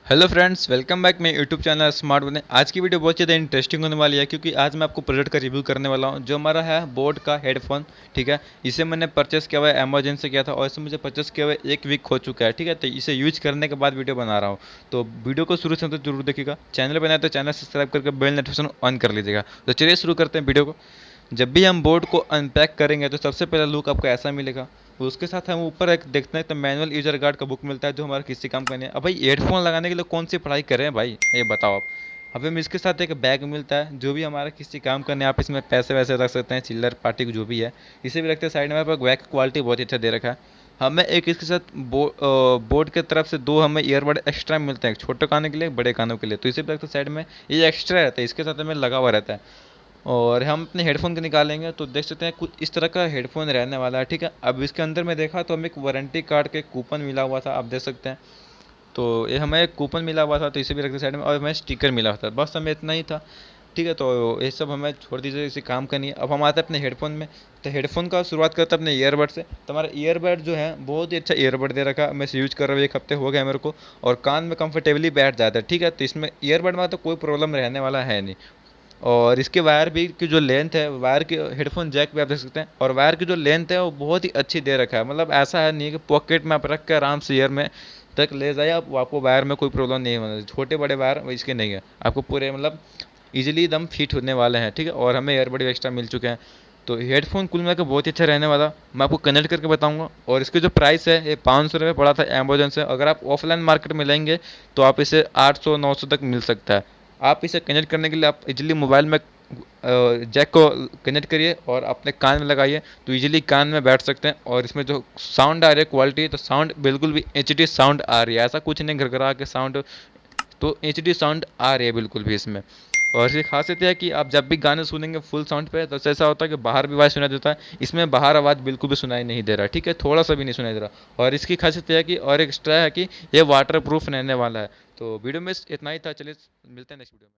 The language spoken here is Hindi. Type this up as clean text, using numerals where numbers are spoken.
हेलो फ्रेंड्स, वेलकम बैक मेरे यूट्यूब चैनल स्मार्ट बने। आज की वीडियो बहुत ज़्यादा इंटरेस्टिंग होने वाली है क्योंकि आज मैं आपको प्रोडक्ट का रिव्यू करने वाला हूं जो हमारा है बोट का हेडफोन। ठीक है, इसे मैंने परचेस किया हुआ है, अमेजन से किया था और इसे मुझे परचेस किया हुआ 1 वीक हो चुका है। ठीक है, तो इसे यूज करने के बाद वीडियो बना रहा हूँ। तो वीडियो को शुरू से तो जरूर देखिएगा। चैनल बनाए तो चैनल सब्सक्राइब करके बेल नोटिफिकेशन ऑन कर लीजिएगा। तो चलिए शुरू करते हैं वीडियो को। जब भी हम बोर्ड को अनपैक करेंगे तो सबसे पहला लुक आपको ऐसा मिलेगा। उसके साथ हम ऊपर एक देखते हैं तो मैनुअल यूजर गाइड का बुक मिलता है जो हमारा किसी काम का नहीं है। अब भाई हेडफोन लगाने के लिए कौन सी पढ़ाई करें भाई, ये बताओ आप। अब हमें इसके साथ एक बैग मिलता है जो भी हमारा किसी काम करने, आप इसमें पैसे वैसे रख सकते हैं, चिल्लर पार्टी जो भी है इसे भी रखते हैं। साइड में हमारे पास बैग की क्वालिटी बहुत ही अच्छा दे रखा है। हमें एक इसके साथ बोर्ड की तरफ से दो हमें ईयरबड एक्स्ट्रा मिलते हैं, छोटे कानों के लिए, बड़े कानों के लिए। तो इसे भी रखते हैं साइड में, ये एक्स्ट्रा रहता है, इसके साथ हमें लगा हुआ रहता है। और हम अपने हेडफोन के निकालेंगे तो देख सकते हैं कुछ इस तरह का हेडफोन रहने वाला है। ठीक है, अब इसके अंदर में देखा तो हमें एक वारंटी कार्ड के कूपन मिला हुआ था, आप देख सकते हैं। तो ये हमें एक कूपन मिला हुआ था तो इसे भी रखते साइड में, और हमें स्टिकर मिला हुआ था, बस हमें इतना ही था। ठीक है, तो ये सब हमें छोड़ दीजिए, इसे काम करनी है। अब हम आते हैं अपने हेडफोन में। तो हेडफोन का शुरुआत करते हैं अपने ईयरबड से। तो हमारा ईयरबड जो है बहुत ही अच्छा ईयरबड दे रखा है, मैं इसे यूज कर रहा हूँ, 1 हफ्ते हो गया मेरे को, और कान में कंफर्टेबली बैठ जाता है। ठीक है, तो इसमें ईयरबड में तो कोई प्रॉब्लम रहने वाला है नहीं। और इसके वायर भी की जो लेंथ है, वायर की हेडफोन जैक भी आप देख सकते हैं, और वायर की जो लेंथ है वो बहुत ही अच्छी दे रखा है। मतलब ऐसा है नहीं कि पॉकेट में आप रख के आराम से ईयर में तक ले जाए, आप आपको वायर में कोई प्रॉब्लम नहीं है। छोटे बड़े वायर इसके नहीं है, आपको पूरे मतलब इजीली एकदम फिट होने वाले हैं। ठीक है, और हमें ईयरबड एक्स्ट्रा मिल चुके हैं। तो हेडफोन कुल मिलाकर बहुत ही अच्छा रहने वाला, मैं आपको कनेक्ट करके बताऊंगा। और इसकी जो प्राइस है ये 500 रुपये पड़ा था अमेजोन से। अगर आप ऑफलाइन मार्केट में लेंगे तो आप इसे 800-900 तक मिल सकता है। आप इसे कनेक्ट करने के लिए आप इजीली मोबाइल में जैक को कनेक्ट करिए और अपने कान में लगाइए तो इजीली कान में बैठ सकते हैं। और इसमें जो साउंड आ रही है क्वालिटी, तो साउंड बिल्कुल भी एचडी साउंड आ रही है, ऐसा कुछ नहीं घरघरा के साउंड, तो एचडी साउंड आ रही है बिल्कुल भी इसमें। और इसकी खासियत यह है कि आप जब भी गाने सुनेंगे फुल साउंड पे तो ऐसा होता है कि बाहर भी आवाज़ सुनाई देता है, इसमें बाहर आवाज़ बिल्कुल भी सुनाई नहीं दे रहा। ठीक है, थोड़ा सा भी नहीं सुनाई दे रहा। और इसकी खासियत यह है कि, और एक एक्स्ट्रा है कि ये वाटर प्रूफ रहने वाला है। तो वीडियो में इतना ही था, चलिए मिलते हैं नेक्स्ट वीडियो में।